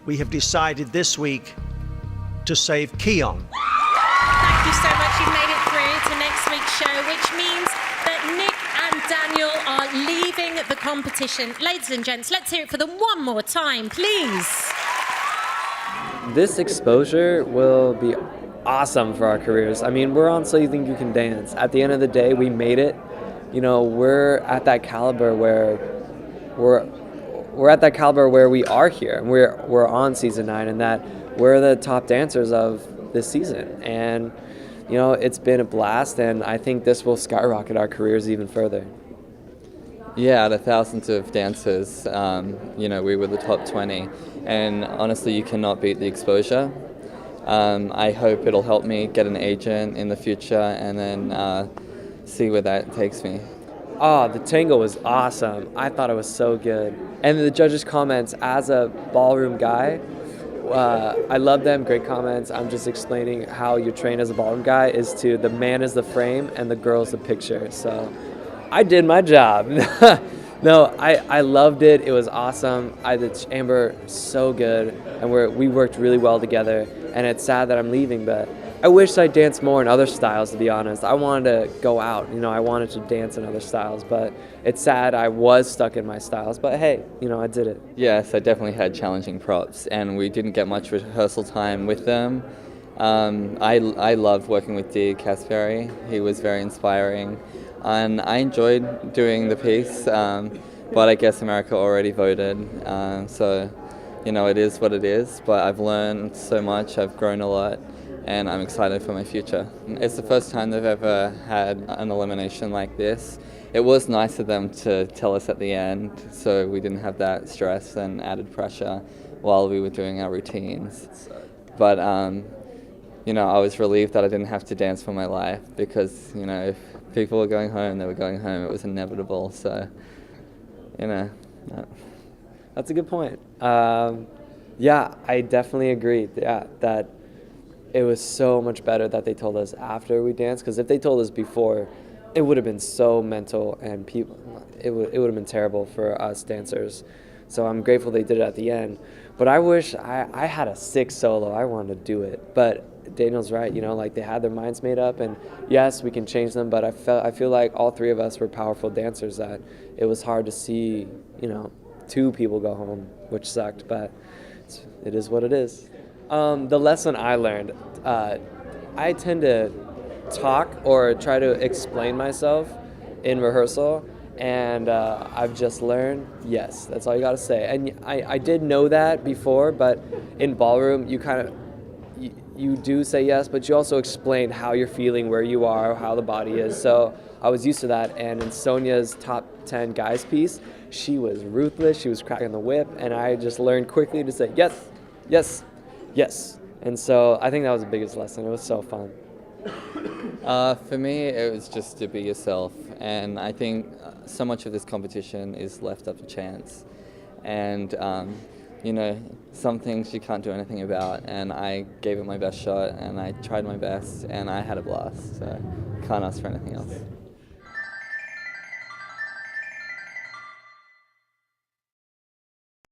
we have decided this week to save Keon. Thank you so much. You've made it through to next week's show, which means that Nick and Daniel are leaving the competition. Ladies and gents, let's hear it for them one more time, please. This exposure will be awesome for our careers. I mean, we're on So You Think You Can Dance. At the end of the day, we made it. You know, we're at that caliber where we are here, and we're on season 9, and that we're the top dancers of this season. And you know, it's been a blast, and I think this will skyrocket our careers even further. Yeah, out of thousands of dancers, you know, we were the top 20, and honestly, you cannot beat the exposure. I hope it'll help me get an agent in the future, and then see where that takes me. Oh, the tango was awesome. I thought it was so good. And the judges' comments, as a ballroom guy, I love them, great comments. I'm just explaining how you're trained as a ballroom guy is to the man is the frame and the girl's the picture. So I did my job. No, I loved it. It was awesome. The chamber, so good. And we worked really well together. And it's sad that I'm leaving, but I wish I danced more in other styles, to be honest. I wanted to go out, you know, I wanted to dance in other styles, but it's sad I was stuck in my styles, but hey, you know, I did it. Yes, I definitely had challenging props, and we didn't get much rehearsal time with them. I loved working with Dee Kasperi. He was very inspiring, and I enjoyed doing the piece, but I guess America already voted, so, you know, it is what it is, but I've learned so much, I've grown a lot, and I'm excited for my future. It's the first time they've ever had an elimination like this. It was nice of them to tell us at the end, so we didn't have that stress and added pressure while we were doing our routines. But, you know, I was relieved that I didn't have to dance for my life, because, you know, if people were going home, they were going home. It was inevitable, so, you know. That's a good point. Yeah, I definitely agree. Yeah, that it was so much better that they told us after we danced, because if they told us before, it would have been so mental, and it would have been terrible for us dancers. So I'm grateful they did it at the end. But I wish I had a sick solo. I wanted to do it. But Daniel's right, you know, like they had their minds made up, and yes, we can change them, but I feel like all three of us were powerful dancers that it was hard to see, you know, 2 people go home, which sucked, but it is what it is. The lesson I learned, I tend to talk or try to explain myself in rehearsal, and I've just learned, yes, that's all you gotta say. And I did know that before, but in ballroom, you do say yes, but you also explain how you're feeling, where you are, how the body is. So I was used to that, and in Sonia's top 10 guys piece, she was ruthless, she was cracking the whip, and I just learned quickly to say yes, yes, yes. And so I think that was the biggest lesson. It was so fun. For me, it was just to be yourself, and I think so much of this competition is left up to chance, and you know, some things you can't do anything about, and I gave it my best shot, and I tried my best, and I had a blast, so can't ask for anything else.